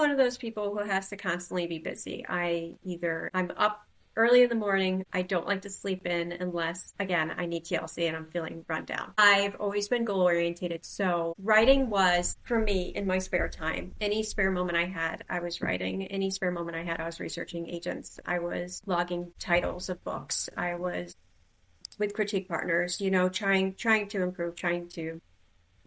one of those people who has to constantly be busy. I'm up early in the morning. I don't like to sleep in unless, again, I need TLC and I'm feeling run down. I've always been goal oriented. So writing was, for me, in my spare time. Any spare moment I had, I was writing. Any spare moment I had, I was researching agents. I was logging titles of books. I was with critique partners, trying to improve, trying to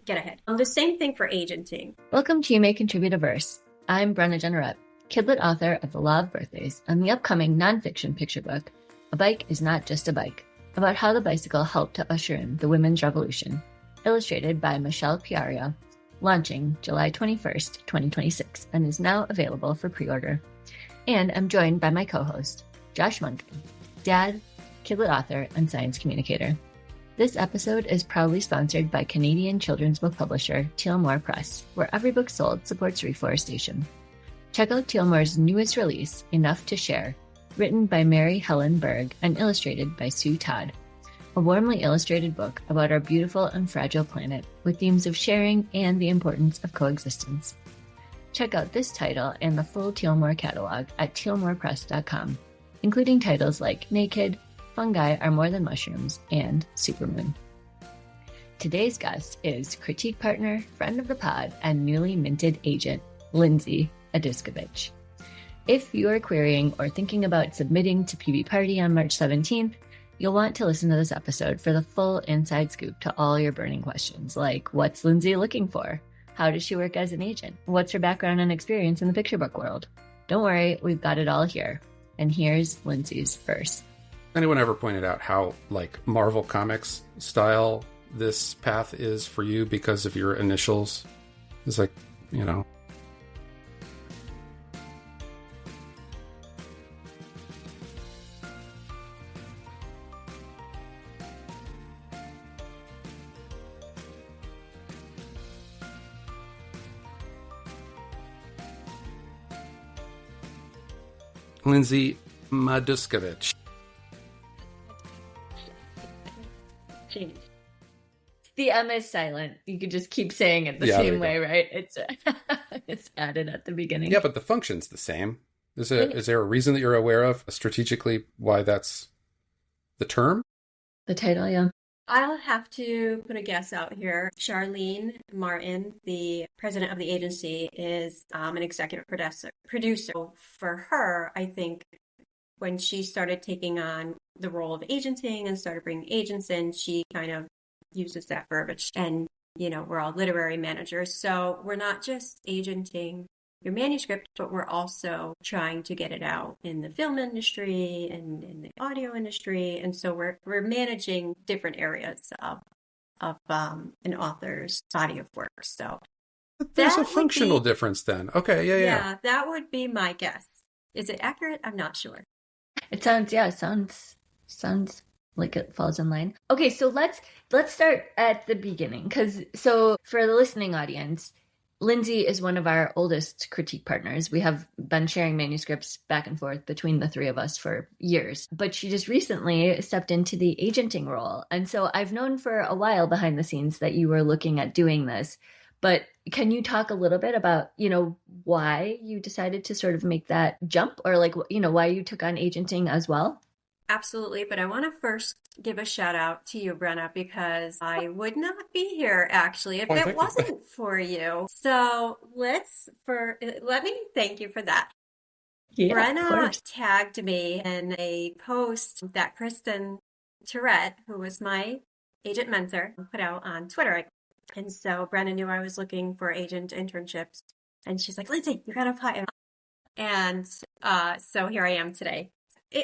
get ahead. The same thing for agenting. Welcome to You May Contribute a Verse. I'm Brenna Jennerette, Kidlit author of The Law of Birthdays and the upcoming nonfiction picture book, A Bike is Not Just a Bike, about how the bicycle helped to usher in the women's revolution, illustrated by Michelle Piario, launching July 21st, 2026, and is now available for pre-order. And I'm joined by my co-host, Josh Munkin, dad, Kidlit author, and science communicator. This episode is proudly sponsored by Canadian children's book publisher Tealmore Press, where every book sold supports reforestation. Check out Tealmore's newest release, Enough to Share, written by Mary Helen Berg and illustrated by Sue Todd, a warmly illustrated book about our beautiful and fragile planet with themes of sharing and the importance of coexistence. Check out this title and the full Tealmore catalog at tealmorepress.com, including titles like Naked, Fungi Are More Than Mushrooms, and Supermoon. Today's guest is critique partner, friend of the pod, and newly minted agent, Lindsey Aduskevich. If you are querying or thinking about submitting to PB Party on March 17th, you'll want to listen to this episode for the full inside scoop to all your burning questions, like what's Lindsey looking for? How does she work as an agent? What's her background and experience in the picture book world? Don't worry, we've got it all here. And here's Lindsey's verse. Anyone ever pointed out how, Marvel Comics style this path is for you because of your initials? It's Lindsey Aduskevich. The M is silent. You could just keep saying it the same way, right? It's added at the beginning. Yeah, but the function's the same. Is there a reason that you're aware of strategically why that's the term? The title, yeah. I'll have to put a guess out here. Charlene Martin, the president of the agency, is an executive producer. For her, I think when she started taking on the role of agenting and started bringing agents in, she kind of uses that verbiage. And, we're all literary managers. So we're not just agenting your manuscript, but we're also trying to get it out in the film industry and in the audio industry. And so we're managing different areas of an author's body of work. So there's a functional difference then. Okay, yeah. Yeah, that would be my guess. Is it accurate? I'm not sure. It sounds like it falls in line. Okay, so let's start at the beginning, so for the listening audience, Lindsey is one of our oldest critique partners. We have been sharing manuscripts back and forth between the three of us for years, but she just recently stepped into the agenting role. And so I've known for a while behind the scenes that you were looking at doing this, but can you talk a little bit about, why you decided to sort of make that jump, or why you took on agenting as well? Absolutely. But I want to first give a shout out to you, Brenna, because I would not be here actually if it wasn't for you. So let me thank you for that. Yeah, Brenna tagged me in a post that Kristen Tourette, who was my agent mentor, put out on Twitter. And so Brenna knew I was looking for agent internships. And she's like, Lindsey, you got to apply. And so here I am today.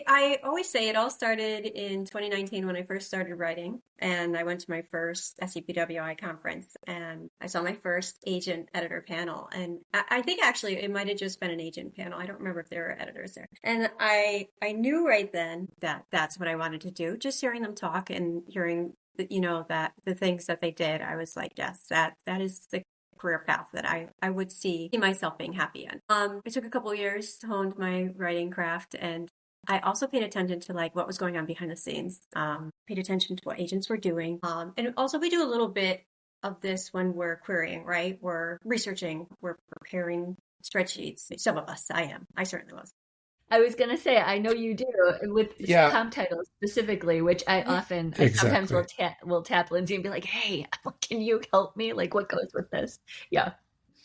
I always say it all started in 2019 when I first started writing, and I went to my first SCPWI conference, and I saw my first agent editor panel. And I think actually it might have just been an agent panel. I don't remember if there were editors there. And I knew right then that that's what I wanted to do. Just hearing them talk and hearing that the things that they did, I was like, yes, that is the career path that I would see myself being happy in. It took a couple of years to hone my writing craft, and I also paid attention to what was going on behind the scenes, paid attention to what agents were doing. And also we do a little bit of this when we're querying, right? We're researching, we're preparing spreadsheets. Some of us, I certainly was. I was going to say, I know you do with comp titles specifically, which I sometimes will tap Lindsey and be like, hey, can you help me? Like, what goes with this? Yeah.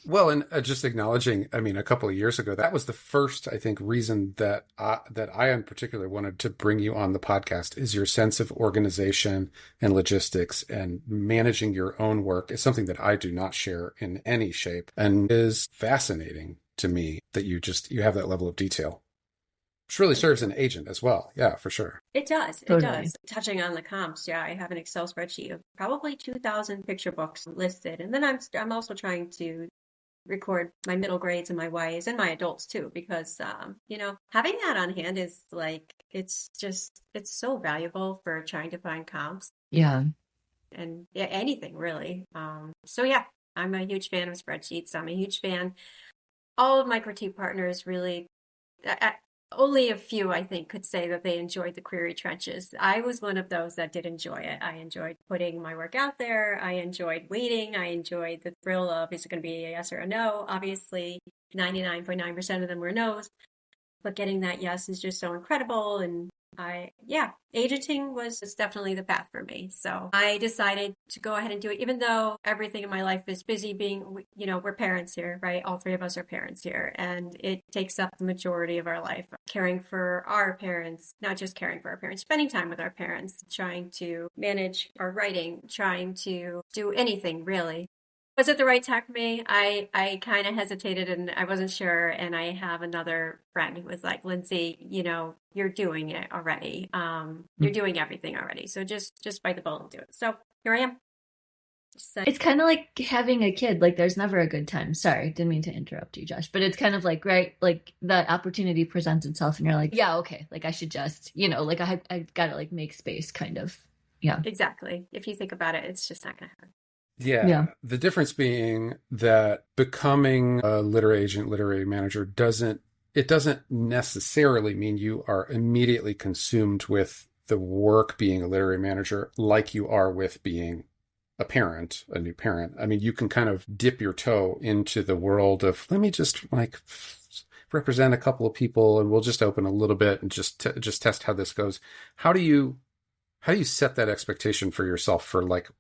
Well, and just acknowledging, I mean, a couple of years ago, that was the first, I think, reason that I in particular wanted to bring you on the podcast is your sense of organization and logistics, and managing your own work is something that I do not share in any shape, and is fascinating to me that you have that level of detail. Which really serves an agent as well. Yeah, for sure. It does. It Totally. does. Touching on the comps, yeah, I have an Excel spreadsheet of probably 2,000 picture books listed. And then I'm also trying to record my middle grades and my YAs and my adults too, because, having that on hand is like, it's so valuable for trying to find comps. Yeah. And yeah, anything really. So yeah, I'm a huge fan of spreadsheets. I'm a huge fan. All of my critique partners really, only a few, I think, could say that they enjoyed the query trenches. I was one of those that did enjoy it. I enjoyed putting my work out there. I enjoyed waiting. I enjoyed the thrill of, is it going to be a yes or a no? Obviously, 99.9% of them were no's. But getting that yes is just so incredible. And agenting was definitely the path for me. So I decided to go ahead and do it, even though everything in my life is busy being, we're parents here, right? All three of us are parents here, and it takes up the majority of our life, caring for our parents, not just caring for our parents, spending time with our parents, trying to manage our writing, trying to do anything really. Was it the right time for me? I kind of hesitated and I wasn't sure. And I have another friend who was like, Lindsey, you're doing it already. You're doing everything already. So just bite the bullet and do it. So here I am. It's kind of like having a kid. Like, there's never a good time. Sorry, didn't mean to interrupt you, Josh. But it's kind of like, right, like that opportunity presents itself and you're like, yeah, okay. Like I should just, like I got to like make space kind of. Yeah. Exactly. If you think about it, it's just not going to happen. Yeah. The difference being that becoming a literary agent, literary manager doesn't necessarily mean you are immediately consumed with the work being a literary manager like you are with being a parent, a new parent. I mean, you can kind of dip your toe into the world of, let me just like represent a couple of people and we'll just open a little bit and just test how this goes. How do you set that expectation for yourself for like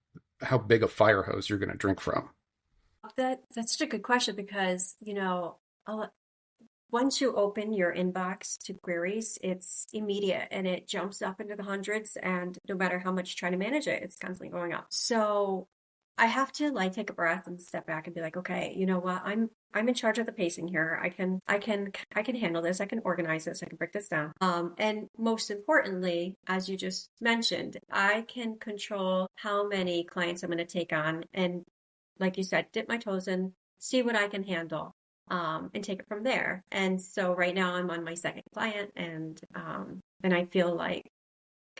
how big a fire hose you're going to drink from? That's such a good question because, once you open your inbox to queries, it's immediate and it jumps up into the hundreds. And no matter how much you try to manage it, it's constantly going up. So I have to like take a breath and step back and be like, okay, you know what? I'm in charge of the pacing here. I can handle this. I can organize this. I can break this down. And most importantly, as you just mentioned, I can control how many clients I'm going to take on. And like you said, dip my toes in, see what I can handle, and take it from there. And so right now I'm on my second client, and I feel like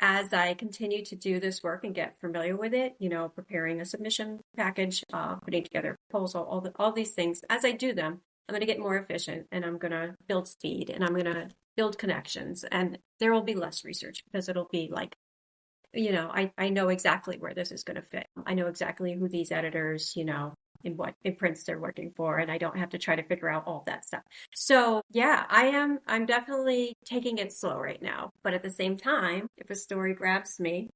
as I continue to do this work and get familiar with it, preparing a submission package, putting together a proposal, all these things, as I do them, I'm going to get more efficient and I'm going to build speed and I'm going to build connections, and there will be less research because it'll be like, I know exactly where this is going to fit. I know exactly who these editors, in what imprints they're working for, and I don't have to try to figure out all that stuff. So yeah, I'm definitely taking it slow right now, but at the same time, if a story grabs me,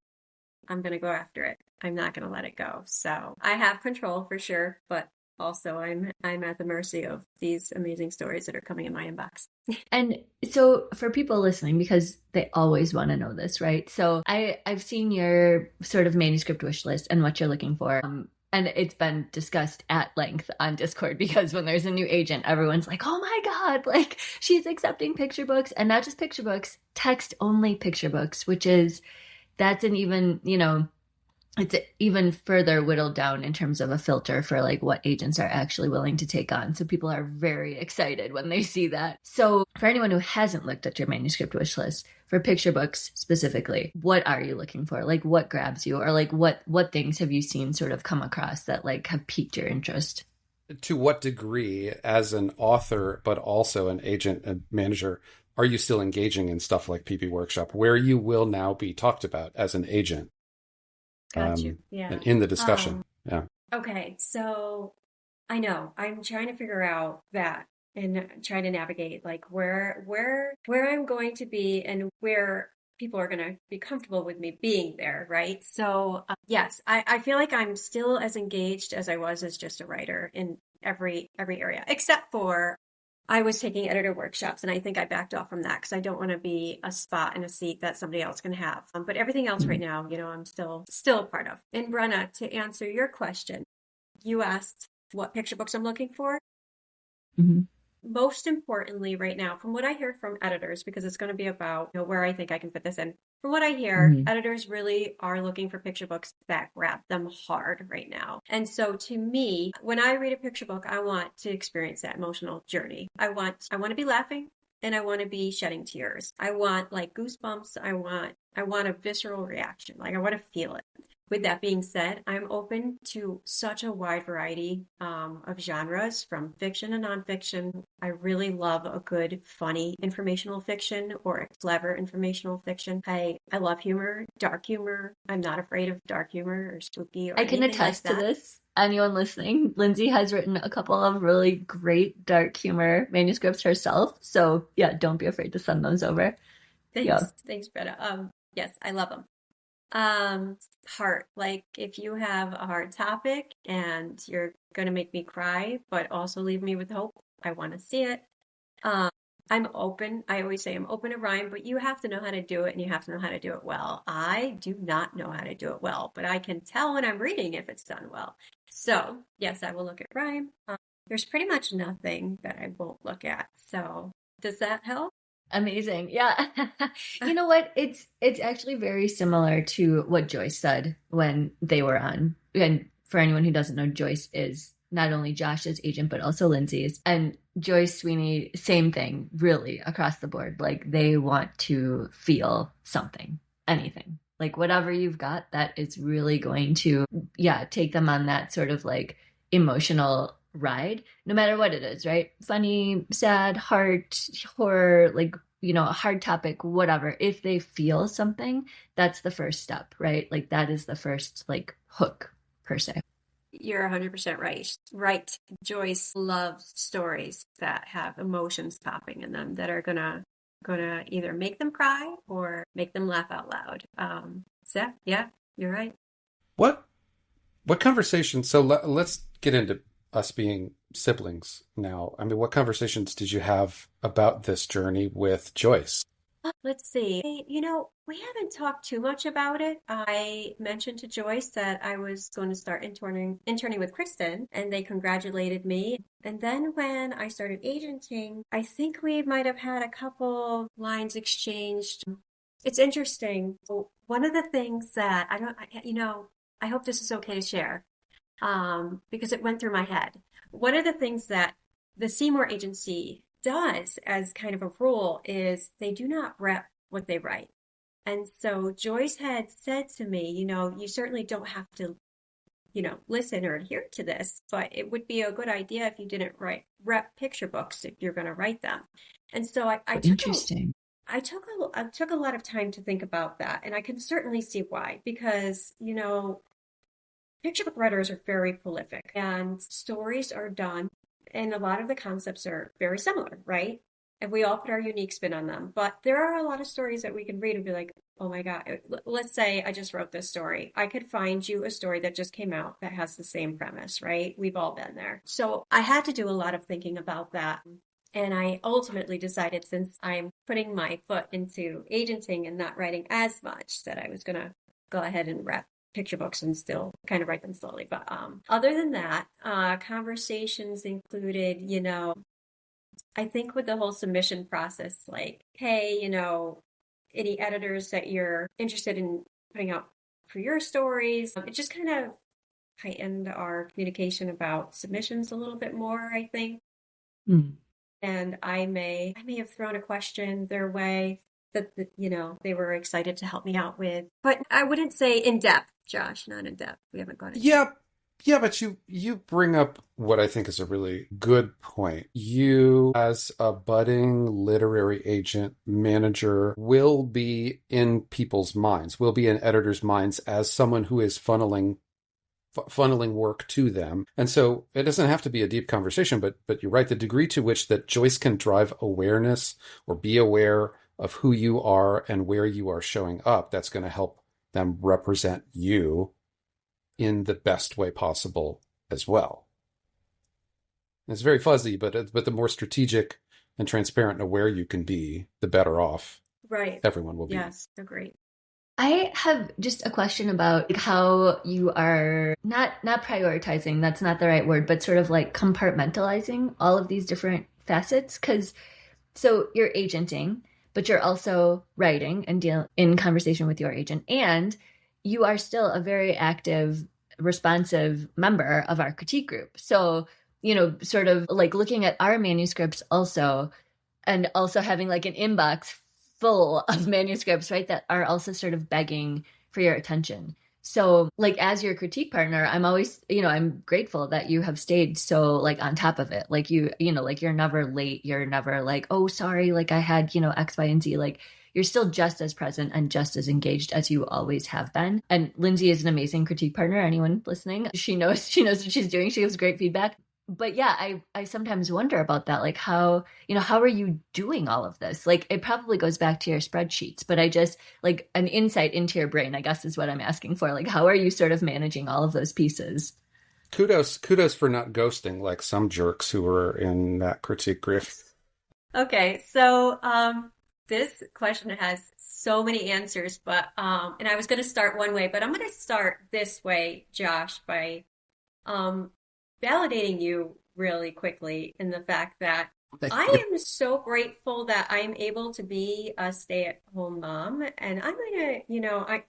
I'm going to go after it. I'm not going to let it go. So I have control for sure, but also I'm at the mercy of these amazing stories that are coming in my inbox. And so for people listening, because they always want to know this, right? So I've seen your sort of manuscript wish list and what you're looking for. And it's been discussed at length on Discord because when there's a new agent, everyone's like, oh my God, like she's accepting picture books, and not just picture books, text only picture books, that's an even, it's even further whittled down in terms of a filter for like what agents are actually willing to take on. So people are very excited when they see that. So for anyone who hasn't looked at your manuscript wish list, for picture books specifically, what are you looking for? Like what grabs you, or like what things have you seen sort of come across that like have piqued your interest? To what degree, as an author, but also an agent and manager, are you still engaging in stuff like PP Workshop, where you will now be talked about as an agent? Got you. Yeah. And in the discussion. Yeah. Okay. So I know I'm trying to figure out that and trying to navigate like where I'm going to be and where people are going to be comfortable with me being there, right? So yes, I feel like I'm still as engaged as I was as just a writer in every area, except for I was taking editor workshops, and I think I backed off from that because I don't want to be a spot in a seat that somebody else can have. But everything else right now, I'm still a part of. And Brenna, to answer your question, you asked what picture books I'm looking for. Mm-hmm. Most importantly, right now, from what I hear from editors, because it's going to be about where I think I can fit this in. From what I hear, editors really are looking for picture books that grab them hard right now. And so to me, when I read a picture book, I want to experience that emotional journey. I want to be laughing and I want to be shedding tears. I want like goosebumps. I want a visceral reaction. Like I want to feel it. With that being said, I'm open to such a wide variety of genres, from fiction and nonfiction. I really love a good, funny informational fiction or a clever informational fiction. I love humor, dark humor. I'm not afraid of dark humor or spooky or I can anything attest like to that. this. Anyone listening, Lindsey has written a couple of really great dark humor manuscripts herself. So yeah, don't be afraid to send those over. Thanks, Greta. Yes, I love them. Heart, like if you have a hard topic and you're gonna make me cry but also leave me with hope, I want to see it. I'm open. I always say I'm open to rhyme, but you have to know how to do it and you have to know how to do it well. I do not know how to do it well, but I can tell when I'm reading if it's done well. So yes, I will look at rhyme. There's pretty much nothing that I won't look at. So does that help? Amazing. Yeah. You know what? It's actually very similar to what Joyce said when they were on. And for anyone who doesn't know, Joyce is not only Josh's agent, but also Lindsey's. And Joyce Sweeney, same thing, really, across the board. Like they want to feel something, anything. Like whatever you've got, that is really going to, take them on that sort of like emotional ride, no matter what it is, right? Funny, sad, heart, horror, like, a hard topic, whatever. If they feel something, that's the first step, right? Like that is the first like hook per se. You're 100% right. Right. Joyce loves stories that have emotions popping in them that are gonna either make them cry or make them laugh out loud. So yeah, you're right. What conversations? So let's get into us being siblings now. I mean, what conversations did you have about this journey with Joyce? Let's see. We haven't talked too much about it. I mentioned to Joyce that I was going to start interning with Kristen, and they congratulated me. And then when I started agenting, I think we might have had a couple lines exchanged. It's interesting. One of the things that I hope this is okay to share, because it went through my head. One of the things that the Seymour Agency does as kind of a rule is they do not rep what they write. And so Joyce had said to me, you certainly don't have to, listen or adhere to this, but it would be a good idea if you didn't rep picture books if you're going to write them. And so I Interesting. I took a lot of time to think about that, and I can certainly see why, because, picture book writers are very prolific and stories are done, and a lot of the concepts are very similar, right? And we all put our unique spin on them. But there are a lot of stories that we can read and be like, oh my God, let's say I just wrote this story. I could find you a story that just came out that has the same premise, right? We've all been there. So I had to do a lot of thinking about that. And I ultimately decided, since I'm putting my foot into agenting and not writing as much, that I was going to go ahead and rep picture books and still kind of write them slowly. But other than that, conversations included, I think with the whole submission process, like, hey, any editors that you're interested in putting out for your stories, it just kind of heightened our communication about submissions a little bit more, I think. And I may have thrown a question their way that they were excited to help me out with, but I wouldn't say in depth, Josh, not in depth. We haven't gone into Yeah, but you bring up what I think is a really good point. You, as a budding literary agent manager, will be in people's minds, will be in editors' minds as someone who is funneling funneling work to them. And so it doesn't have to be a deep conversation, but you're right. The degree to which that Joyce can drive awareness or be aware of who you are and where you are showing up, that's going to help them represent you in the best way possible as well. It's very fuzzy, but the more strategic and transparent and aware you can be, the better off everyone will be. Yes, agree. I have just a question about how you are not prioritizing, that's not the right word, but sort of like compartmentalizing all of these different facets. So you're agenting, but you're also writing and in conversation with your agent, and you are still a very active, responsive member of our critique group. So, sort of like looking at our manuscripts also, and also having like an inbox full of manuscripts, right, that are also sort of begging for your attention. So like as your critique partner, I'm always, I'm grateful that you have stayed so like on top of it. Like like you're never late. You're never like, oh, sorry, like I had, X, Y, and Z. Like you're still just as present and just as engaged as you always have been. And Lindsey is an amazing critique partner. Anyone listening, she knows what she's doing. She gives great feedback. But yeah, I sometimes wonder about that. Like how are you doing all of this? Like it probably goes back to your spreadsheets, but I just like an insight into your brain, I guess is what I'm asking for. Like, how are you sort of managing all of those pieces? Kudos for not ghosting like some jerks who were in that critique group. Okay. So, this question has so many answers, but, and I was going to start one way, but I'm going to start this way, Josh, by, validating you really quickly in the fact that I am so grateful that I'm able to be a stay-at-home mom, and I'm going to,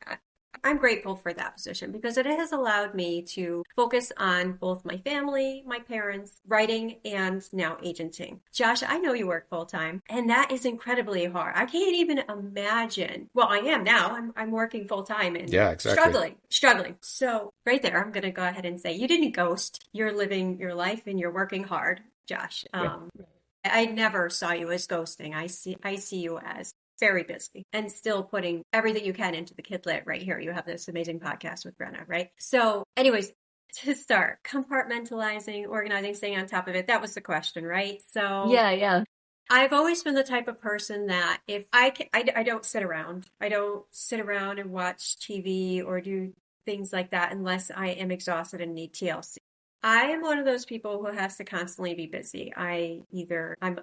I'm grateful for that position because it has allowed me to focus on both my family, my parents, writing, and now agenting. Josh, I know you work full time, and that is incredibly hard. I can't even imagine. Well, I am now. I'm working full time and struggling. So right there, I'm going to go ahead and say you didn't ghost. You're living your life and you're working hard, Josh. I never saw you as ghosting. I see you as very busy and still putting everything you can into the Kidlit right here. You have this amazing podcast with Brenna, right? So anyways, to start, compartmentalizing, organizing, staying on top of it. That was the question, right? So yeah. I've always been the type of person that if I don't sit around. I don't sit around and watch TV or do things like that unless I am exhausted and need TLC. I am one of those people who has to constantly be busy. I'm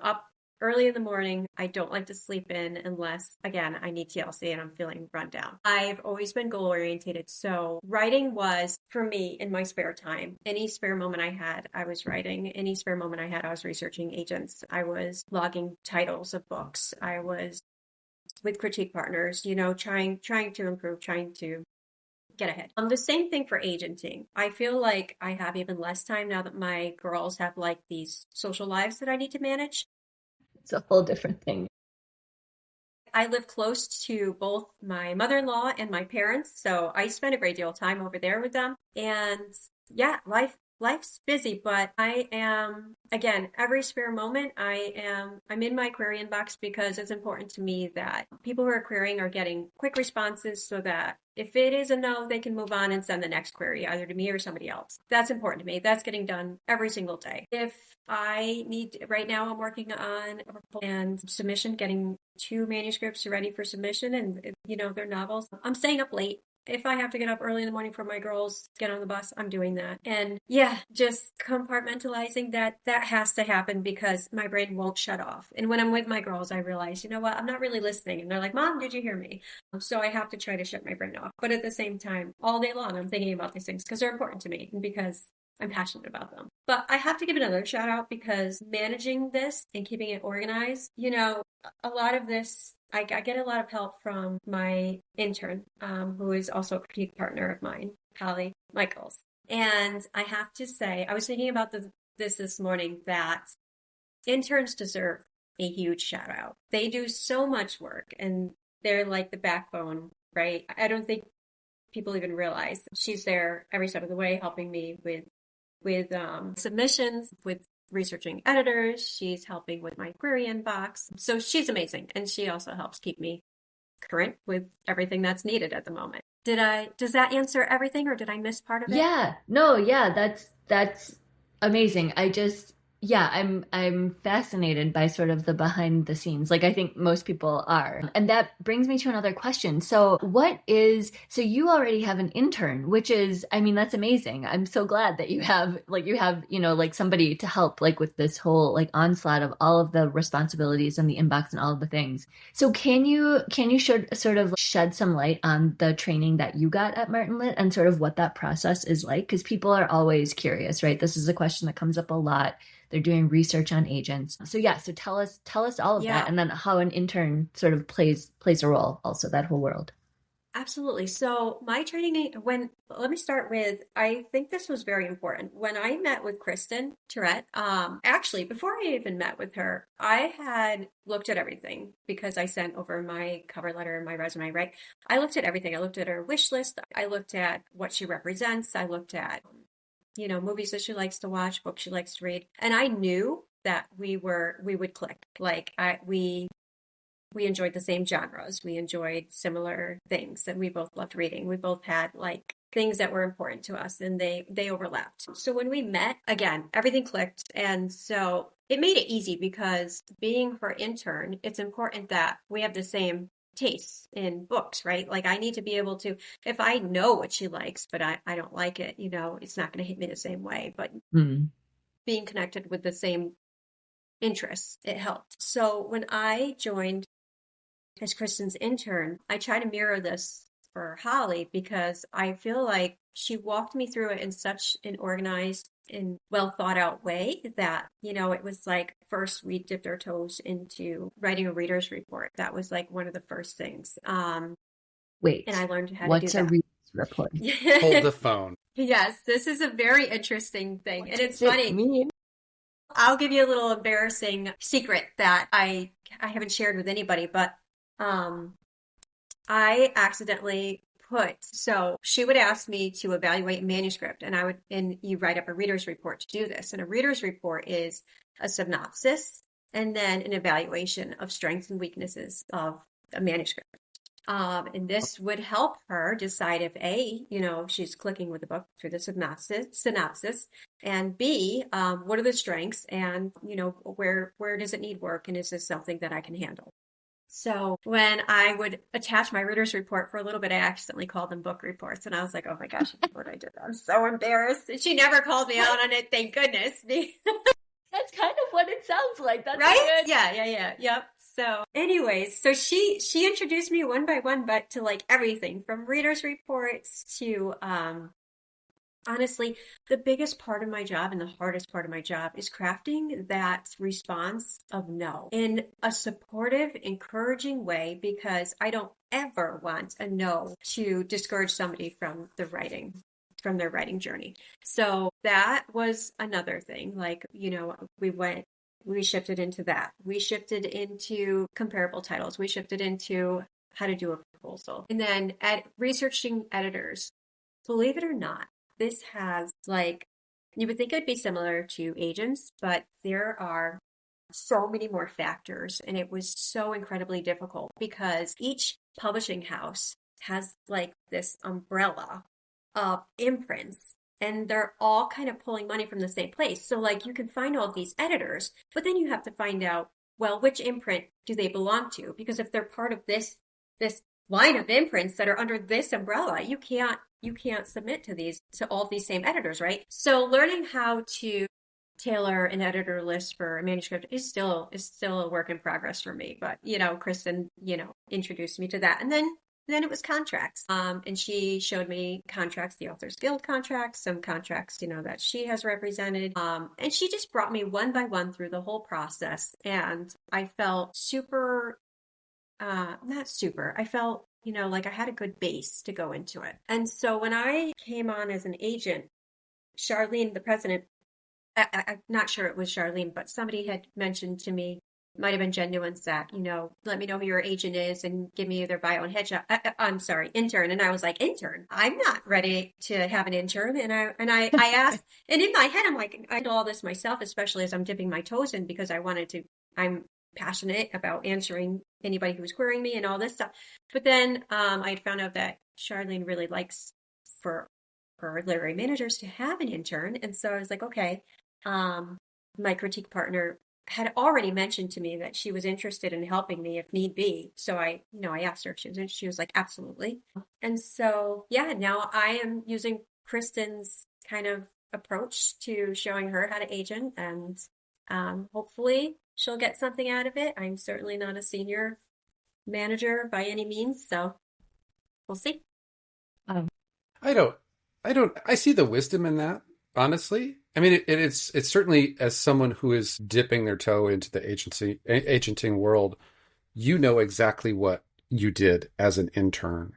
up early in the morning. I don't like to sleep in unless, again, I need TLC and I'm feeling run down. I've always been goal oriented. So writing was, for me, in my spare time. Any spare moment I had, I was writing. Any spare moment I had, I was researching agents. I was logging titles of books. I was with critique partners, trying to improve, trying to get ahead. The same thing for agenting. I feel like I have even less time now that my girls have like these social lives that I need to manage. It's a whole different thing. I live close to both my mother-in-law and my parents, so I spend a great deal of time over there with them. And yeah, life's busy, but I am, again, every spare moment, I'm in my query inbox because it's important to me that people who are querying are getting quick responses so that if it is a no, they can move on and send the next query either to me or somebody else. That's important to me. That's getting done every single day. If I need, right now I'm working on and submission, getting 2 manuscripts ready for submission, and they're novels. I'm staying up late. If I have to get up early in the morning for my girls, get on the bus, I'm doing that. And yeah, just compartmentalizing that has to happen because my brain won't shut off. And when I'm with my girls, I realize, you know what, I'm not really listening. And they're like, Mom, did you hear me? So I have to try to shut my brain off. But at the same time, all day long, I'm thinking about these things because they're important to me and because I'm passionate about them. But I have to give another shout out because managing this and keeping it organized, a lot of this, I get a lot of help from my intern, who is also a critique partner of mine, Holly Michaels. And I have to say, I was thinking about this morning that interns deserve a huge shout out. They do so much work and they're like the backbone, right? I don't think people even realize she's there every step of the way helping me with submissions, with researching editors. She's helping with my query inbox. So she's amazing. And she also helps keep me current with everything that's needed at the moment. does that answer everything or did I miss part of it? Yeah, no, yeah, that's amazing. Yeah, I'm fascinated by sort of the behind the scenes. Like I think most people are. And that brings me to another question. So you already have an intern, which is, I mean, that's amazing. I'm so glad that you have, somebody to help like with this whole like onslaught of all of the responsibilities and the inbox and all of the things. So can you sort of shed some light on the training that you got at Martin Lit and sort of what that process is like? Because people are always curious, right? This is a question that comes up a lot. They're doing research on agents. So yeah, so tell us all of that, and then how an intern sort of plays a role, also that whole world. Absolutely. So my training, let me start with, I think this was very important. When I met with Kristen Tourette, actually, before I even met with her, I had looked at everything because I sent over my cover letter and my resume, right? I looked at everything. I looked at her wish list. I looked at what she represents. I looked at, movies that she likes to watch, books she likes to read. And I knew that we would click. Like we enjoyed the same genres. We enjoyed similar things and we both loved reading. We both had like things that were important to us and they overlapped. So when we met, again, everything clicked. And so it made it easy because being her intern, it's important that we have the same tastes in books, right? Like I need to be able to, if I know what she likes, but I don't like it, it's not going to hit me the same way. But being connected with the same interests, it helped. So when I joined as Kristen's intern, I try to mirror this for Holly because I feel like she walked me through it in such an organized and well thought out way that, it was like first we dipped our toes into writing a reader's report. That was like one of the first things. Wait, and I learned how to do what's a that. reader's report? Hold the phone. Yes, this is a very interesting thing. And it's funny. I'll give you a little embarrassing secret that I haven't shared with anybody, but I accidentally so she would ask me to evaluate a manuscript and you write up a reader's report to do this. And a reader's report is a synopsis and then an evaluation of strengths and weaknesses of a manuscript. And this would help her decide if A, she's clicking with the book through the synopsis, and B, what are the strengths and, where does it need work? And is this something that I can handle? So when I would attach my reader's report for a little bit, I accidentally called them book reports. And I was like, oh my gosh, what I did. I'm so embarrassed. And she never called me out on it. Thank goodness. That's kind of what it sounds like. That's right? Good. Yeah. Yep. So anyways, so she introduced me one by one, but to like everything from reader's reports to, honestly, the biggest part of my job and the hardest part of my job is crafting that response of no in a supportive, encouraging way, because I don't ever want a no to discourage somebody from their writing journey. So that was another thing. Like, we shifted into that. We shifted into comparable titles. We shifted into how to do a proposal. And then researching editors, believe it or not, this has you would think it would be similar to agents, but there are so many more factors. And it was so incredibly difficult because each publishing house has this umbrella of imprints and they're all kind of pulling money from the same place. So you can find all these editors, but then you have to find out, well, which imprint do they belong to? Because if they're part of this line of imprints that are under this umbrella, you can't submit to all of these same editors, right? So learning how to tailor an editor list for a manuscript is still a work in progress for me. But Kristen, introduced me to that, and then it was contracts. And she showed me contracts, the Authors Guild contracts, some contracts, that she has represented. And she just brought me one by one through the whole process, and I felt I felt, like I had a good base to go into it. And so when I came on as an agent, Charlene, the president, I'm not sure it was Charlene, but somebody had mentioned to me, might have been Genuine, that, let me know who your agent is and give me their bio and headshot. I'm sorry, intern. And I was like, intern? I'm not ready to have an intern. And I asked, and in my head, I'm like, I do all this myself, especially as I'm dipping my toes in because I'm passionate about answering anybody who's querying me and all this stuff. But then I had found out that Charlene really likes for her literary managers to have an intern. And so I was like, okay. My critique partner had already mentioned to me that she was interested in helping me if need be. So I asked her if she was like, absolutely. And so, yeah, now I am using Kristen's kind of approach to showing her how to agent, and hopefully she'll get something out of it. I'm certainly not a senior manager by any means, so we'll see. I see the wisdom in that, honestly. I mean, it's certainly, as someone who is dipping their toe into the agenting world, you know exactly what you did as an intern.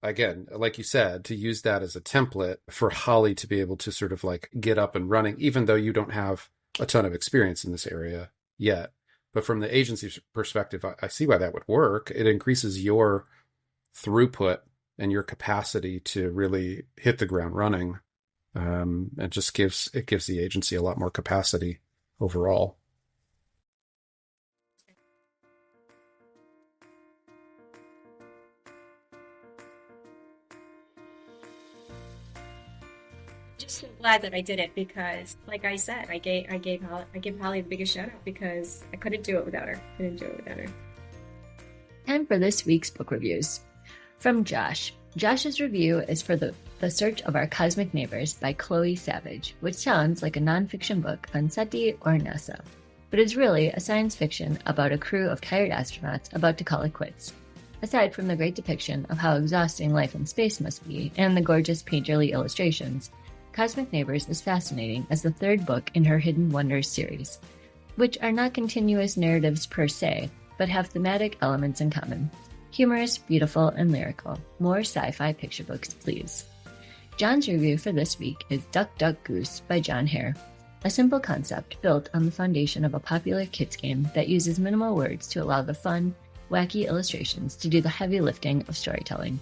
Again, like you said, to use that as a template for Holly to be able to sort of like get up and running, even though you don't have a ton of experience in this area yet. But from the agency perspective, I see why that would work. It increases your throughput and your capacity to really hit the ground running. It just gives the agency a lot more capacity overall. Just so glad that I did it because, like I said, I give Holly the biggest shout out because I couldn't do it without her. Time for this week's book reviews. From Josh. Josh's review is for The Search of Our Cosmic Neighbors by Chloe Savage, which sounds like a nonfiction book on SETI or NASA, but is really a science fiction about a crew of tired astronauts about to call it quits. Aside from the great depiction of how exhausting life in space must be and the gorgeous painterly illustrations, Cosmic Neighbors is fascinating as the third book in her Hidden Wonders series, which are not continuous narratives per se, but have thematic elements in common. Humorous, beautiful, and lyrical. More sci-fi picture books, please. John's review for this week is Duck, Duck, Goose by John Hare, a simple concept built on the foundation of a popular kids game that uses minimal words to allow the fun, wacky illustrations to do the heavy lifting of storytelling.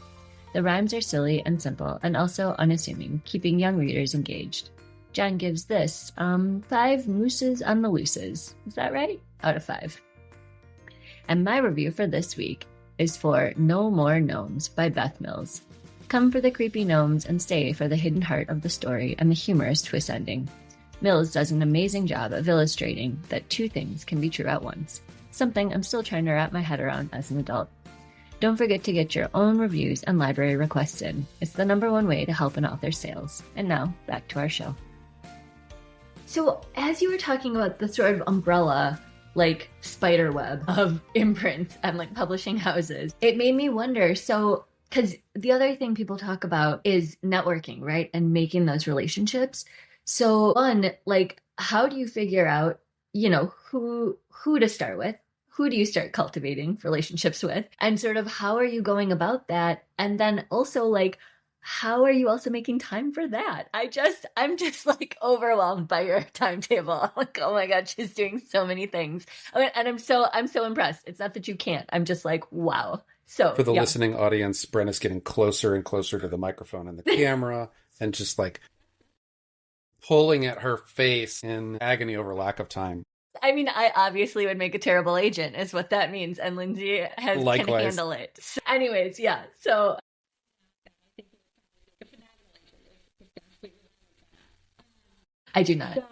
The rhymes are silly and simple and also unassuming, keeping young readers engaged. John gives this 5 mooses on the looses. Is that right? Out of 5. And my review for this week is for No More Gnomes by Beth Mills. Come for the creepy gnomes and stay for the hidden heart of the story and the humorous twist ending. Mills does an amazing job of illustrating that 2 things can be true at once, something I'm still trying to wrap my head around as an adult. Don't forget to get your own reviews and library requests in. It's the #1 way to help an author's sales. And now, back to our show. So, as you were talking about the sort of umbrella like spider web of imprints and like publishing houses, it made me wonder, so because the other thing people talk about is networking, right? And making those relationships. So one, like, how do you figure out, who to start with? Who do you start cultivating relationships with? And sort of how are you going about that? And then also like, how are you also making time for that? I'm just like overwhelmed by your timetable. I'm like, oh my God, she's doing so many things. And I'm so impressed. It's not that you can't. I'm just like, wow. So for the listening audience, Brenna's getting closer and closer to the microphone and the camera and just like pulling at her face in agony over lack of time. I mean, I obviously would make a terrible agent is what that means. And Lindsey can handle it. So anyways, yeah. So I do not.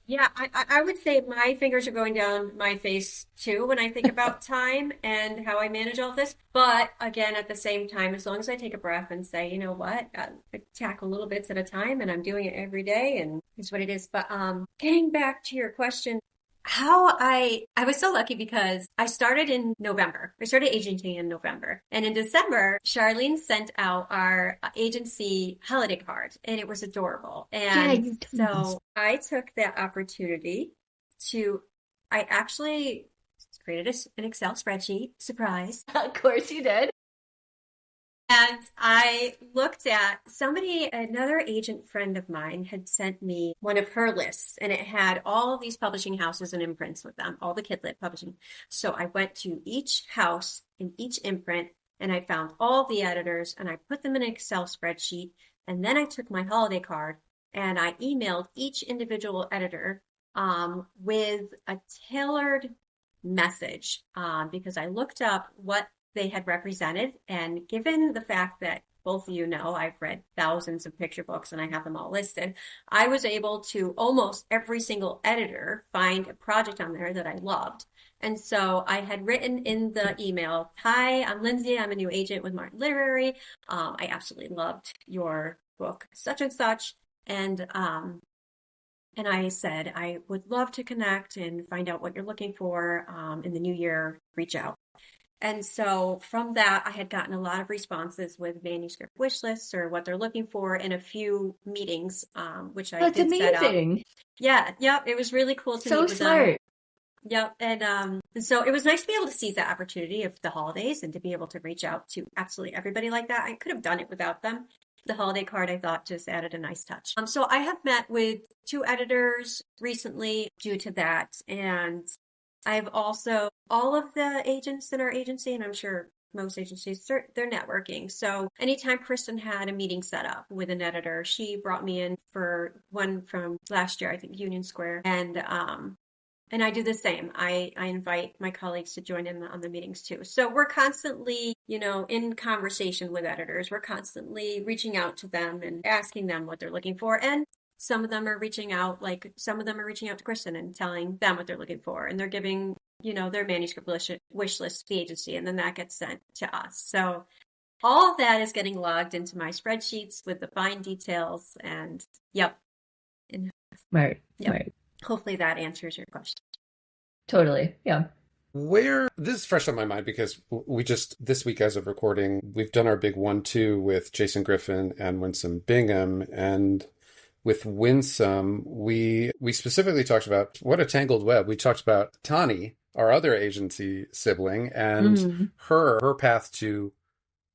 Yeah, I would say my fingers are going down my face too when I think about time and how I manage all this. But again, at the same time, as long as I take a breath and say, you know what, I tackle little bits at a time and I'm doing it every day and it's what it is. But getting back to your question, how I was so lucky because I started in November. I started agenting in November. And in December, Charlene sent out our agency holiday card and it was adorable. And so I took that opportunity I actually created an Excel spreadsheet. Surprise. Of course you did. And I looked at another agent friend of mine had sent me one of her lists and it had all of these publishing houses and imprints with them, all the Kidlit publishing. So I went to each house in each imprint and I found all the editors and I put them in an Excel spreadsheet. And then I took my holiday card and I emailed each individual editor with a tailored message because I looked up what they had represented. And given the fact that both of you know, I've read thousands of picture books and I have them all listed. I was able to almost every single editor find a project on there that I loved. And so I had written in the email, "Hi, I'm Lindsey. I'm a new agent with Martin Literary. I absolutely loved your book, such and such. And I said, I would love to connect and find out what you're looking for in the new year, reach out." And so from that, I had gotten a lot of responses with manuscript wish lists or what they're looking for in a few meetings, which I did set up. That's amazing. Yeah, it was really cool to meet with them. Yep. And so it was nice to be able to seize that opportunity of the holidays and to be able to reach out to absolutely everybody like that. I could have done it without them. The holiday card, I thought, just added a nice touch. So I have met with 2 editors recently due to that. And I've also, all of the agents in our agency, and I'm sure most agencies, they're networking. So anytime Kristen had a meeting set up with an editor, she brought me in for one from last year, I think Union Square. And I do the same. I invite my colleagues to join in on the meetings too. So we're constantly, in conversation with editors. We're constantly reaching out to them and asking them what they're looking for. And some of them are reaching out to Kristen and telling them what they're looking for. And they're giving, their manuscript wish list to the agency. And then that gets sent to us. So all of that is getting logged into my spreadsheets with the fine details. And yep. Right. Hopefully that answers your question. Totally. Yeah. This is fresh on my mind because we just, this week as of recording, we've done our big 1-2 with Jason Griffin and Winsome Bingham. And with Winsome, we specifically talked about what a tangled web. We talked about Tani, our other agency sibling, and her path to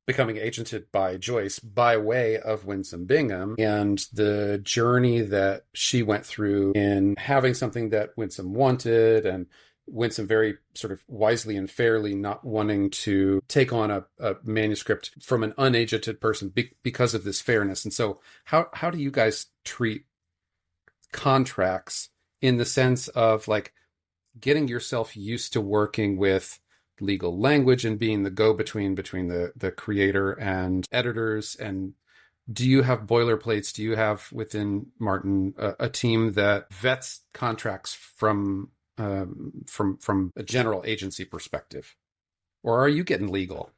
becoming agented by Joyce by way of Winsome Bingham, and the journey that she went through in having something that Winsome wanted, and Winsome very sort of wisely and fairly not wanting to take on a manuscript from an unagented person because of this fairness. And so how do you guys treat contracts in the sense of like getting yourself used to working with legal language and being the go-between between the creator and editors? And do you have boilerplates? Do you have within Martin a team that vets contracts from a general agency perspective? Or are you getting legal?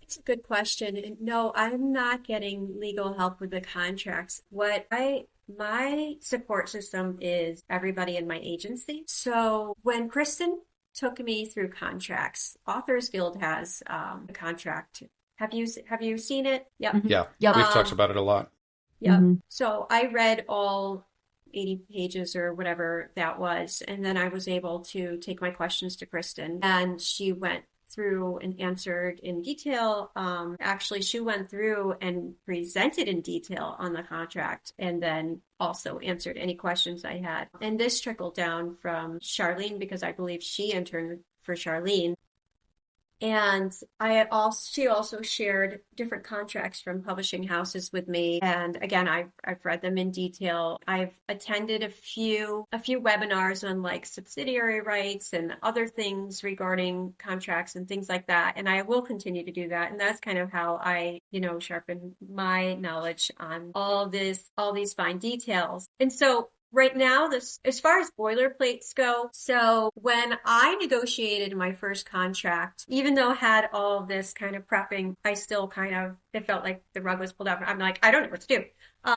That's a good question. And no, I'm not getting legal help with the contracts. My support system is everybody in my agency. So when Kristen took me through contracts, Authors Guild has a contract. Have you seen it? Yep. Yeah. We've talked about it a lot. Yeah. So I read all 80 pages or whatever that was, and then I was able to take my questions to Kristen, and she went through and answered in detail. Actually, she went through and presented in detail on the contract, and then also answered any questions I had. And this trickled down from Charlene, because I believe she interned for Charlene. And she also shared different contracts from publishing houses with me. And again, I've read them in detail. I've attended a few webinars on like subsidiary rights and other things regarding contracts and things like that. And I will continue to do that. And that's kind of how I, sharpen my knowledge on all these fine details. And so right now, as far as boilerplates go, so when I negotiated my first contract, even though I had all of this kind of prepping, I still it felt like the rug was pulled out. I'm like, I don't know what to do.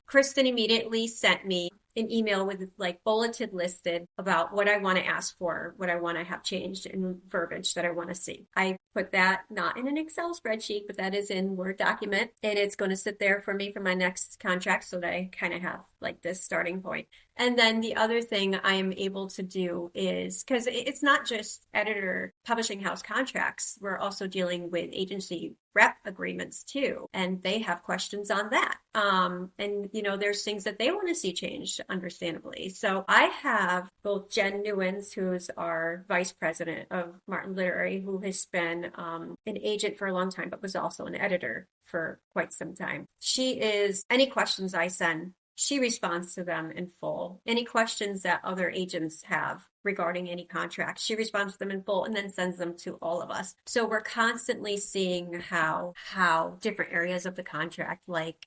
Kristen immediately sent me an email with like bulleted listed about what I want to ask for, what I want to have changed in verbiage that I want to see. I put that not in an Excel spreadsheet, but that is in Word document, and it's going to sit there for me for my next contract so that I kind of have like this starting point. And then the other thing I am able to do is, because it's not just editor publishing house contracts, we're also dealing with agency rep agreements too, and they have questions on that. And there's things that they want to see changed, understandably. So I have both Jen Newens, who is our vice president of Martin Literary, who has been an agent for a long time, but was also an editor for quite some time. Any questions I send, she responds to them in full. Any questions that other agents have regarding any contracts, she responds to them in full and then sends them to all of us. So we're constantly seeing how different areas of the contract, like,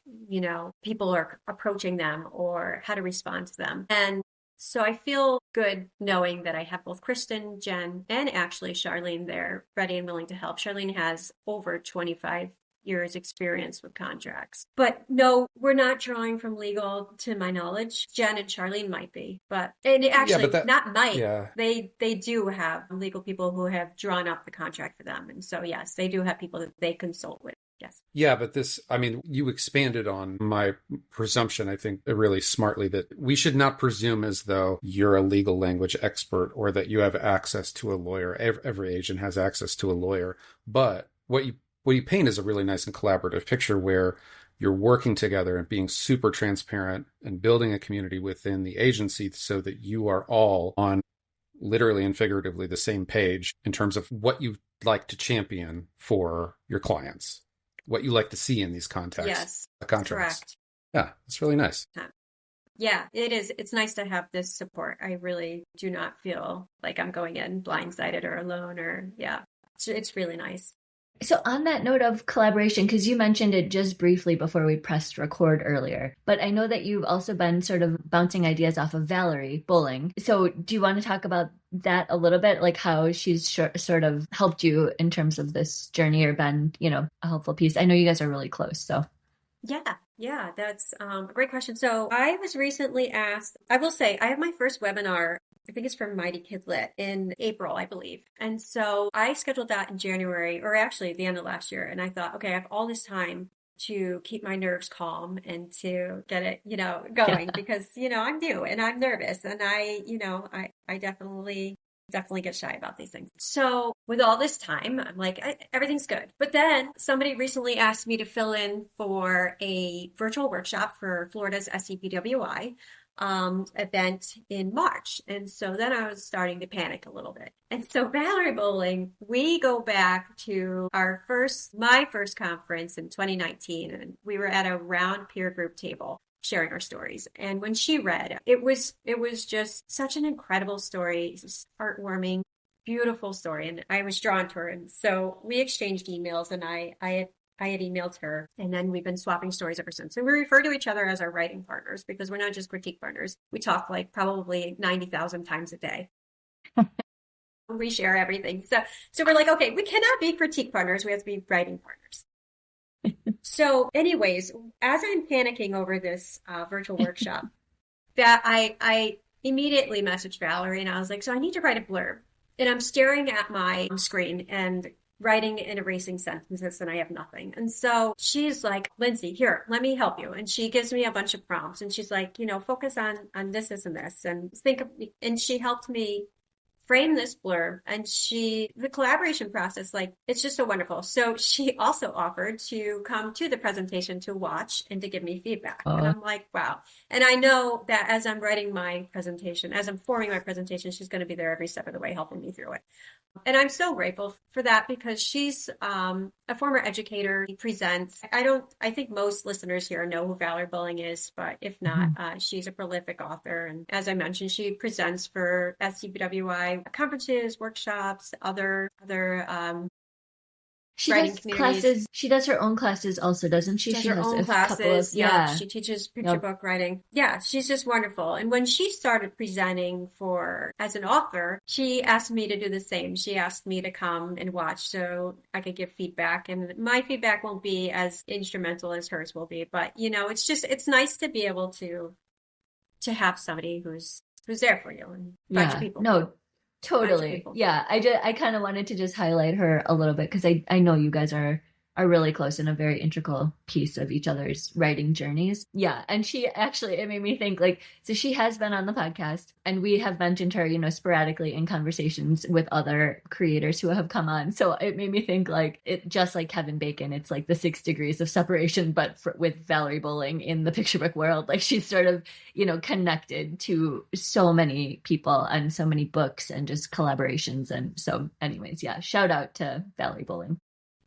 people are approaching them or how to respond to them. And so I feel good knowing that I have both Kristen, Jen, and actually Charlene there ready and willing to help. Charlene has over 25 years experience with contracts. But no, we're not drawing from legal to my knowledge. Jen and Charlene might be, and actually not might. Yeah. They do have legal people who have drawn up the contract for them. And so yes, they do have people that they consult with. Yes. Yeah, but you expanded on my presumption, I think, really smartly, that we should not presume as though you're a legal language expert or that you have access to a lawyer. Every agent has access to a lawyer. But what you paint is a really nice and collaborative picture where you're working together and being super transparent and building a community within the agency so that you are all on literally and figuratively the same page in terms of what you like to champion for your clients. What you like to see in these contracts. Yes, contracts. Correct. Yeah, it's really nice. Yeah, it is. It's nice to have this support. I really do not feel like I'm going in blindsided or alone it's really nice. So on that note of collaboration, because you mentioned it just briefly before we pressed record earlier, but I know that you've also been sort of bouncing ideas off of Valerie Bowling. So do you want to talk about that a little bit, like how she's sort of helped you in terms of this journey or been, a helpful piece? I know you guys are really close, so. Yeah, that's a great question. So I was recently asked, I will say, I have my first webinar, I think it's from Mighty Kid Lit, in April, I believe. And so I scheduled that in January, or actually the end of last year. And I thought, okay, I have all this time to keep my nerves calm and to get it, going because, I'm new and I'm nervous and I definitely get shy about these things. So with all this time, I'm like, everything's good. But then somebody recently asked me to fill in for a virtual workshop for Florida's SCPWI event in March. And so then I was starting to panic a little bit. And so Valerie Bowling, we go back to my first conference in 2019, and we were at a round peer group table sharing our stories. And when she read, it was just such an incredible story, heartwarming, beautiful story. And I was drawn to her. And so we exchanged emails, and I had emailed her, and then we've been swapping stories ever since. And we refer to each other as our writing partners because we're not just critique partners. We talk like probably 90,000 times a day. We share everything. So we're like, okay, we cannot be critique partners. We have to be writing partners. So anyways, as I'm panicking over this virtual workshop, that I immediately messaged Valerie, and I was like, so I need to write a blurb. And I'm staring at my screen and writing and erasing sentences, and I have nothing. And so she's like, Lindsey, here, let me help you. And she gives me a bunch of prompts, and she's like, focus on this, this, and this, and and she helped me frame this blurb. And the collaboration process, it's just so wonderful. So she also offered to come to the presentation to watch and to give me feedback. And I'm like, wow. And I know that as I'm writing my presentation, as I'm forming my presentation, she's going to be there every step of the way, helping me through it. And I'm so grateful for that because she's a former educator. She presents. I think most listeners here know who Valerie Bowling is, but if not, she's a prolific author. And as I mentioned, she presents for SCPWI conferences, workshops, other she does classes. She does her own classes also, doesn't she? She has her own classes. Yeah. She teaches picture book writing. Yeah, she's just wonderful. And when she started presenting as an author, she asked me to do the same. She asked me to come and watch so I could give feedback. And my feedback won't be as instrumental as hers will be. But, it's nice to be able to have somebody who's there for you and a bunch of people. No, totally. Yeah. I kind of wanted to just highlight her a little bit because I know you guys are really close and a very integral piece of each other's writing journeys. Yeah. And she actually, it made me think so she has been on the podcast and we have mentioned her, sporadically in conversations with other creators who have come on. So it made me think it just like Kevin Bacon, it's like the 6 degrees of separation, but with Valerie Bowling in the picture book world, she's sort of, connected to so many people and so many books and just collaborations. And so anyways, yeah, shout out to Valerie Bowling.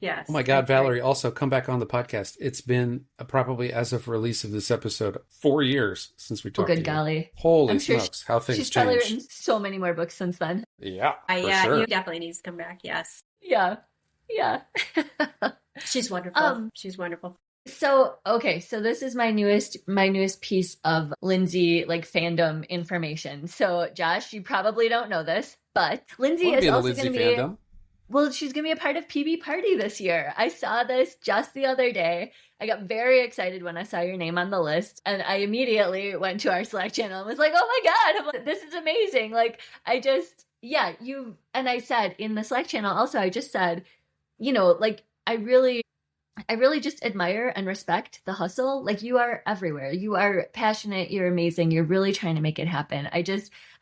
Yes. Oh my God, that's right. Valerie, also come back on the podcast. It's been probably, as of release of this episode, 4 years since we Oh, talked to good you. golly. Holy I'm sure smokes, how things she's probably change. written so many more books since then. Yeah, for Yeah, sure. you definitely need to come back. Yes. Yeah. Yeah. She's wonderful. She's wonderful. So, okay, so this is my newest piece of Lindsey like fandom information. So, Josh, you probably don't know this, but Lindsey Wanna is be in the also Lindsay going to be fandom? well, she's going to be a part of PB Party this year. I saw this just the other day. I got very excited when I saw your name on the list, and I immediately went to our Slack channel and was like, "Oh my God, I'm like, this is amazing." Like, and I said in the Slack channel also, I just said, like I really just admire and respect the hustle. Like, you are everywhere. You are passionate. You're amazing. You're really trying to make it happen.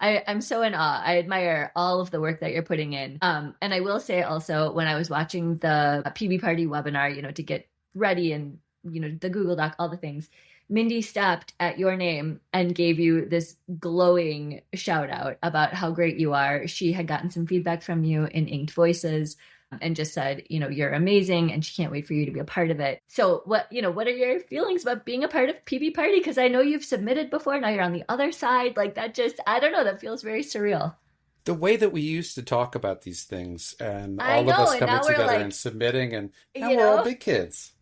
I'm so in awe. I admire all of the work that you're putting in. And I will say also, when I was watching the PB Party webinar, to get ready and, the Google Doc, all the things, Mindy stopped at your name and gave you this glowing shout out about how great you are. She had gotten some feedback from you in Inked Voices and just said, you're amazing and she can't wait for you to be a part of it. So what are your feelings about being a part of PB Party? Because I know you've submitted before. Now you're on the other side. Like, that just, I don't know, that feels very surreal. The way that we used to talk about these things and I all know, of us and coming now we're together like, and submitting, and now you we're all know? big kids.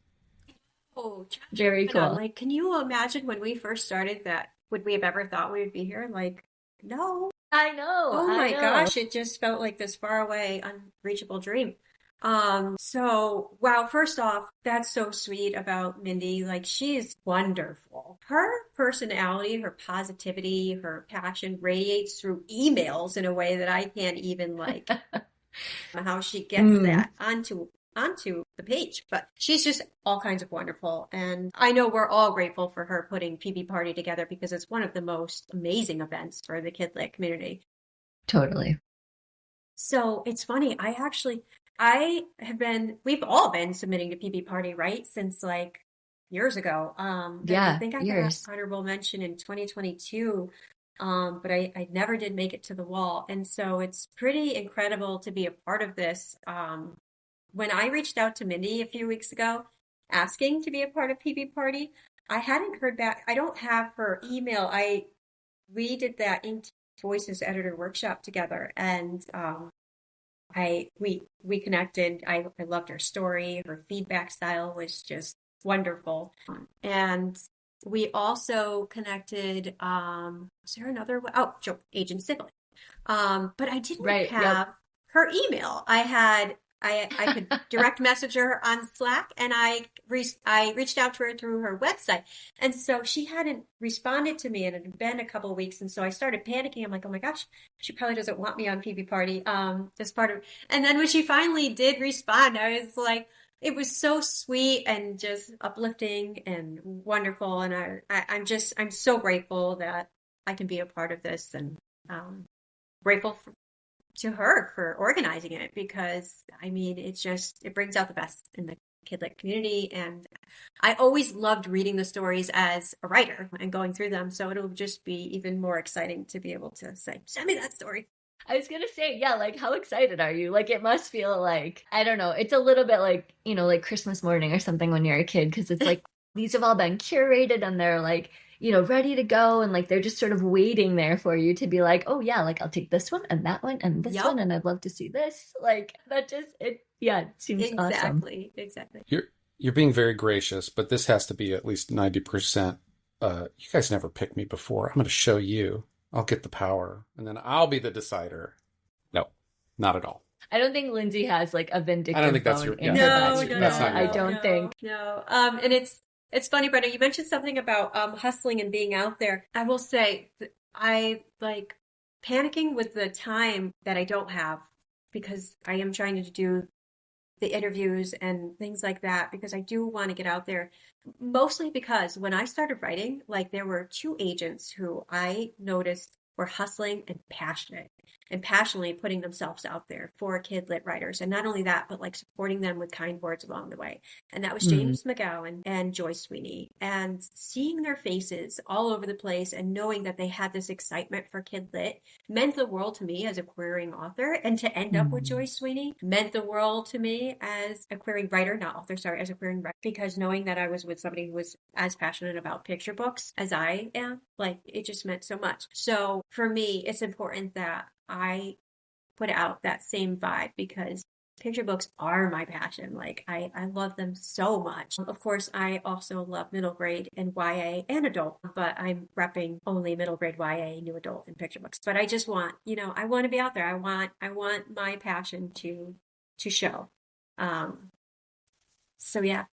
Oh, Very cool. like, can you imagine when we first started that? Would we have ever thought we would be here? Like, no. I know. Oh I my know. gosh, it just felt like this far away, unreachable dream. So wow, first off, that's so sweet about Mindy. Like, she's wonderful. Her personality, her positivity, her passion radiates through emails in a way that I can't even like how she gets that onto the page. But she's just all kinds of wonderful. And I know we're all grateful for her putting PB Party together because it's one of the most amazing events for the Kid Lit community. Totally. So it's funny, we've all been submitting to PB Party, right? Since like years ago. And I think I years. got honorable mention in 2022. But I never did make it to the wall. And so it's pretty incredible to be a part of this. When I reached out to Mindy a few weeks ago asking to be a part of PB Party, I hadn't heard back. I don't have her email. We did that Inked Voices editor workshop together, and we connected. I loved her story. Her feedback style was just wonderful. And we also connected, was there another one? Oh, Agent Sibley. But I didn't have her email. I could direct message her on Slack, and I reached out to her through her website. And so she hadn't responded to me, and it had been a couple of weeks. And so I started panicking. I'm like, oh my gosh, she probably doesn't want me on PB Party. As part of, and then when she finally did respond, I was like, it was so sweet and just uplifting and wonderful. And I'm so grateful that I can be a part of this, and grateful to her for organizing it, because I mean, it brings out the best in the Kid Lit community. And I always loved reading the stories as a writer and going through them. So it'll just be even more exciting to be able to say, send me that story. I was going to say, yeah, like, how excited are you? Like, it must feel like, I don't know, it's a little bit like, like Christmas morning or something when you're a kid, because it's like, these have all been curated and they're like, ready to go. And like, they're just sort of waiting there for you to be like, oh yeah, like, I'll take this one and that one and this one. And I'd love to see this. Like, that just, it seems awesome. Exactly. You're being very gracious, but this has to be at least 90%. You guys never picked me before. I'm going to show you. I'll get the power, and then I'll be the decider. No, not at all. I don't think Lindsey has like a vindictive I don't think that's bone your, in yeah, her body. that's not your I fault. don't think. No. And it's funny, Brenda, you mentioned something about hustling and being out there. I will say I like panicking with the time that I don't have, because I am trying to do the interviews and things like that, because I do want to get out there. Mostly because when I started writing, like, there were two agents who I noticed were hustling and passionate. and passionately putting themselves out there for kid lit writers. And not only that, but like supporting them with kind words along the way. And that was James McGowan and Joyce Sweeney. And seeing their faces all over the place and knowing that they had this excitement for kid lit meant the world to me as a querying author. And to end up with Joyce Sweeney meant the world to me as a querying writer, not author, sorry, as a querying writer, because knowing that I was with somebody who was as passionate about picture books as I am, like it just meant so much. So for me, it's important that I put out that same vibe because picture books are my passion. Like I love them so much. Of course, I also love middle grade and YA and adult, but I'm repping only middle grade YA, new adult, and picture books. But I just want, I want to be out there. I want my passion to show. So yeah.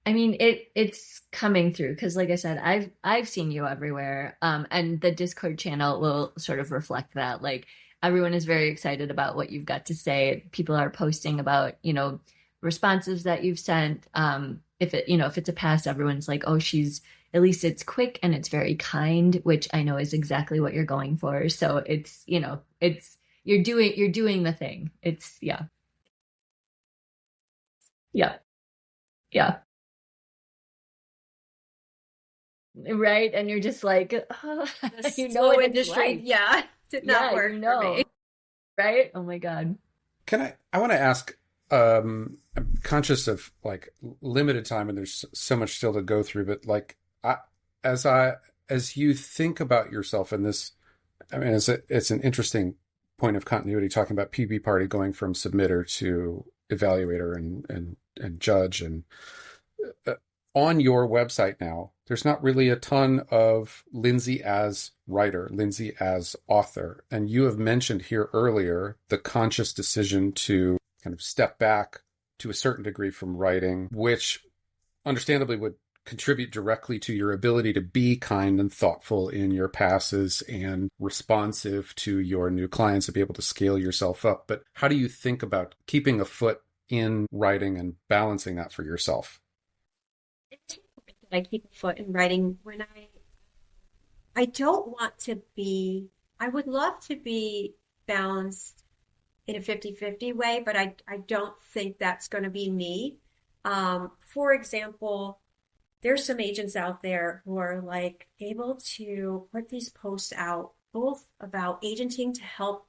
I mean, it's coming through because, like I said, I've seen you everywhere, and the Discord channel will sort of reflect that. Like everyone is very excited about what you've got to say. People are posting about responses that you've sent. If it's a pass, everyone's like, oh, at least it's quick and it's very kind, which I know is exactly what you're going for. So it's you're doing the thing. It's yeah. Right, and you're just like, oh, slow industry, like. Yeah, did not work for me. Right? Oh my God. I want to ask, I'm conscious of like limited time and there's so much still to go through, but like, as you think about yourself in this, I mean, it's an interesting point of continuity talking about PB Party going from submitter to evaluator and judge and on your website now, there's not really a ton of Lindsey as writer, Lindsey as author. And you have mentioned here earlier the conscious decision to kind of step back to a certain degree from writing, which understandably would contribute directly to your ability to be kind and thoughtful in your passes and responsive to your new clients and be able to scale yourself up. But how do you think about keeping a foot in writing and balancing that for yourself? I keep a foot in writing when I don't want to be, I would love to be balanced in a 50-50 way, but I don't think that's going to be me. For example, there's some agents out there who are like able to put these posts out both about agenting to help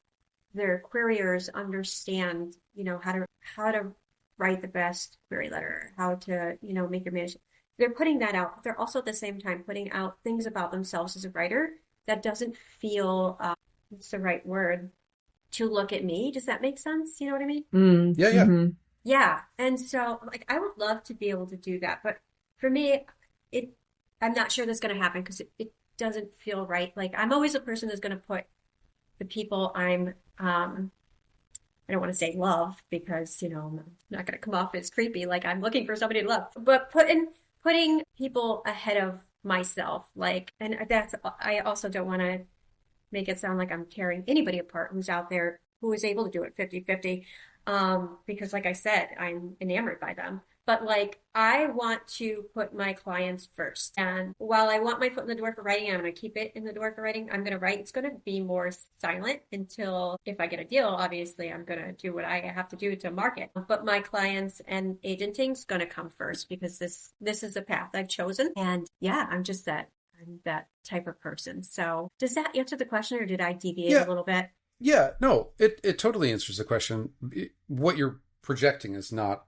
their queryers understand, how to write the best query letter, how to, make your management. They're putting that out. They're also at the same time putting out things about themselves as a writer that doesn't feel, what's the right word, to look at me. Does that make sense? You know what I mean? Yeah. Mm-hmm. Yeah. And so like, I would love to be able to do that. But for me, I'm not sure that's going to happen because it doesn't feel right. Like I'm always a person who's going to put the people I don't want to say love because, I'm not going to come off as creepy. Like I'm looking for somebody to love, but putting people ahead of myself, and I also don't want to make it sound like I'm tearing anybody apart who's out there who is able to do it 50-50. Because like I said, I'm enamored by them. But I want to put my clients first. And while I want my foot in the door for writing, I'm going to keep it in the door for writing. I'm going to write. It's going to be more silent until if I get a deal, obviously I'm going to do what I have to do to market. But my clients and agenting is going to come first because this is a path I've chosen. And yeah, I'm that type of person. So does that answer the question or did I deviate a little bit? Yeah, no, it totally answers the question. What you're projecting is not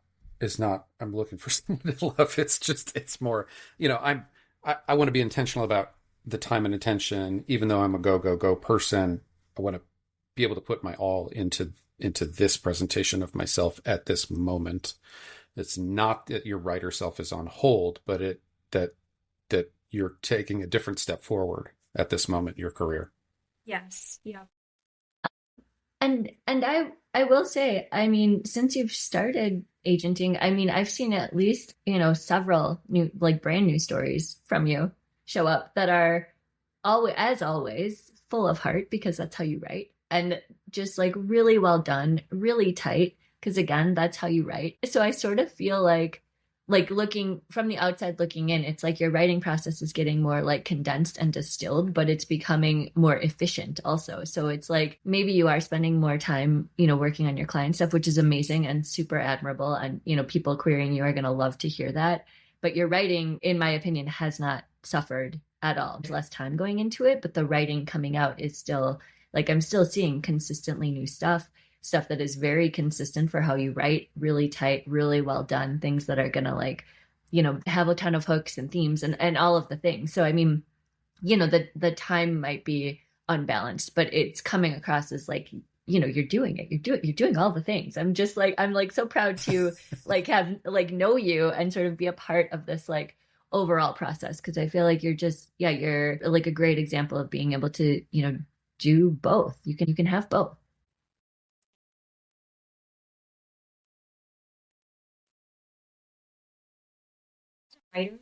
I'm looking for someone to love. It's more, I want to be intentional about the time and attention, even though I'm a go person. I want to be able to put my all into this presentation of myself at this moment. It's not that your writer self is on hold, but that you're taking a different step forward at this moment in your career. Yes. Yeah. And I will say, I mean, since you've started agenting, I mean, I've seen at least, several new, brand new stories from you show up that are always full of heart because that's how you write and just really well done, really tight. Because again, that's how you write. So I sort of feel like like looking from the outside looking in, it's like your writing process is getting more like condensed and distilled, but it's becoming more efficient also. So it's like maybe you are spending more time, working on your client stuff, which is amazing and super admirable. And, people querying you are going to love to hear that. But your writing, in my opinion, has not suffered at all. There's less time going into it, but the writing coming out is still like I'm still seeing consistently new stuff that is very consistent for how you write, really tight, really well done, things that are going to like, have a ton of hooks and themes and all of the things. So, I mean, the time might be unbalanced, but it's coming across as like, you're doing it. You're doing all the things. I'm like so proud to like have like know you and sort of be a part of this like overall process. Cause I feel like you're like a great example of being able to, do both. You can have both. Writer.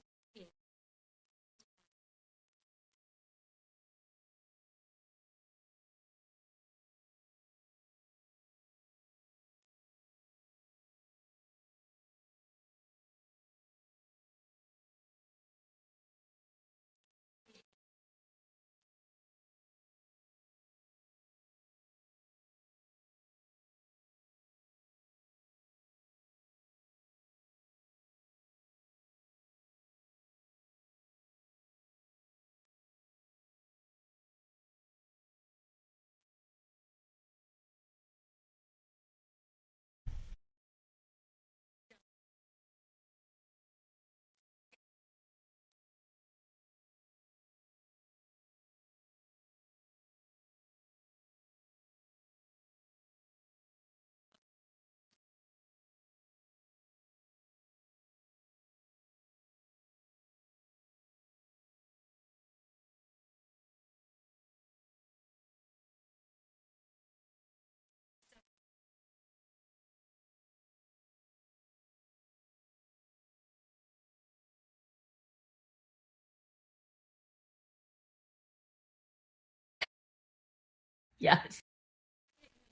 Yes.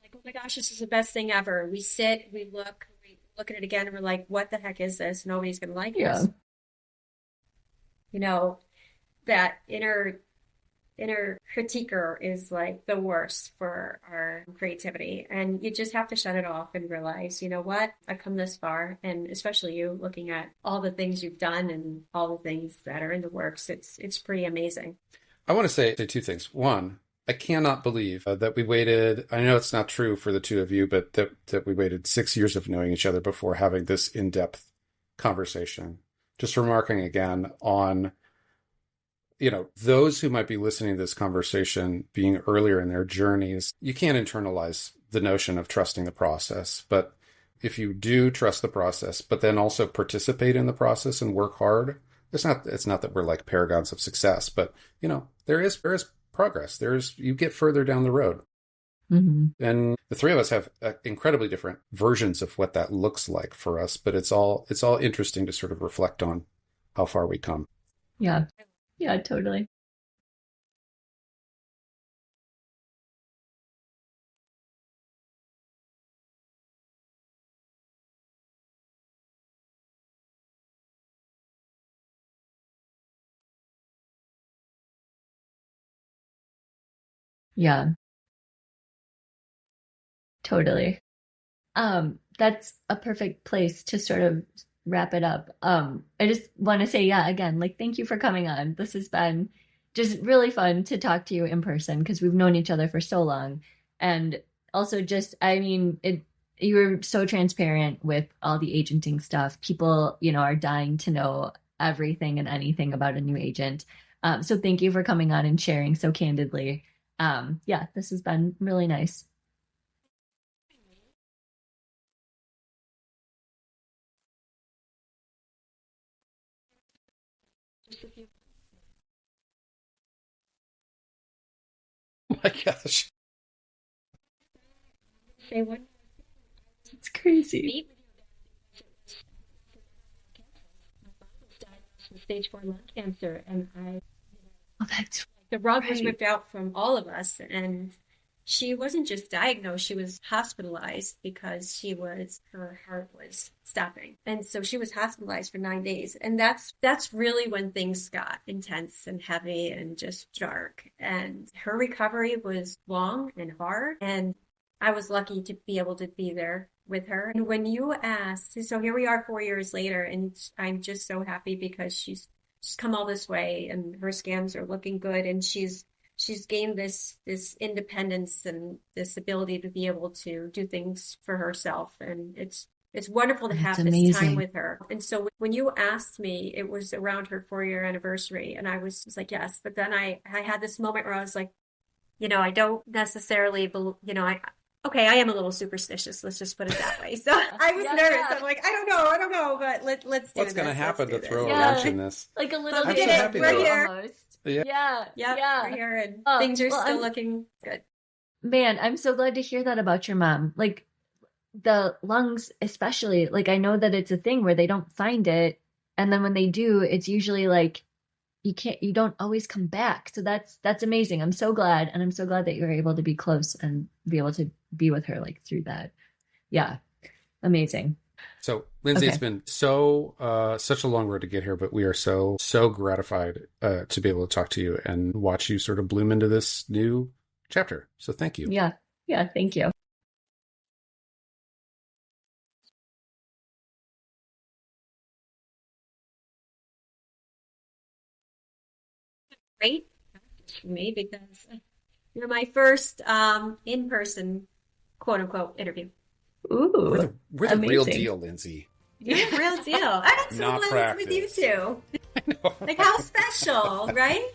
Like, oh my gosh, this is the best thing ever. We sit, we look at it again, and we're like, what the heck is this? Nobody's gonna like Yeah. this. You know, that inner critiquer is like the worst for our creativity. And you just have to shut it off and realize, you know what? I've come this far. And especially you looking at all the things you've done and all the things that are in the works, it's pretty amazing. I want to say two things. One, I cannot believe that we waited. I know it's not true for the two of you, but that we waited 6 years of knowing each other before having this in-depth conversation. Just remarking again on, those who might be listening to this conversation being earlier in their journeys, you can't internalize the notion of trusting the process. But if you do trust the process, but then also participate in the process and work hard, it's not that we're like paragons of success, but there is progress. You get further down the road. Mm-hmm. And the three of us have incredibly different versions of what that looks like for us, but it's all interesting to sort of reflect on how far we come. Yeah. Yeah, totally. Yeah, totally. That's a perfect place to sort of wrap it up. I just want to say, yeah, again, like, thank you for coming on. This has been just really fun to talk to you in person because we've known each other for so long. And also just, I mean, you were so transparent with all the agenting stuff. People, are dying to know everything and anything about a new agent. So thank you for coming on and sharing so candidly. Yeah, this has been really nice. Oh my gosh. Say what? It's crazy. With stage 4 lung cancer, and Oh, that's the rug was right. ripped out from all of us, and she wasn't just diagnosed, she was hospitalized because her heart was stopping. And so she was hospitalized for 9 days. And that's really when things got intense and heavy and just dark. And her recovery was long and hard. And I was lucky to be able to be there with her. And when you asked, so here we are 4 years later, and I'm just so happy because she's come all this way and her scans are looking good, and she's gained this independence and this ability to be able to do things for herself. And it's wonderful to have this time with her. And so when you asked me, it was around her 4-year anniversary, and I was like, yes. But then I had this moment where I was like, I don't necessarily, okay, I am a little superstitious. Let's just put it that way. So I was nervous. I'm like, I don't know, but let's do this. What's going to happen to throw a wrench in this? Like a little bit. We're here. Almost. Yeah. We're here, and things are still looking good. Man, I'm so glad to hear that about your mom. Like the lungs, especially. Like I know that it's a thing where they don't find it, and then when they do, it's usually like you don't always come back. So that's amazing. I'm so glad, and I'm so glad that you were able to be close and be able to be with her like through that. Yeah, amazing. So, Lindsey, It's been such a long road to get here, but we are so gratified to be able to talk to you and watch you sort of bloom into this new chapter. So thank you. Yeah, thank you. Great for me because you're my first in-person quote-unquote interview. Ooh, we're the real deal, Lindsey. You're the real deal. I'm so glad it's with you two. Like, how special, right?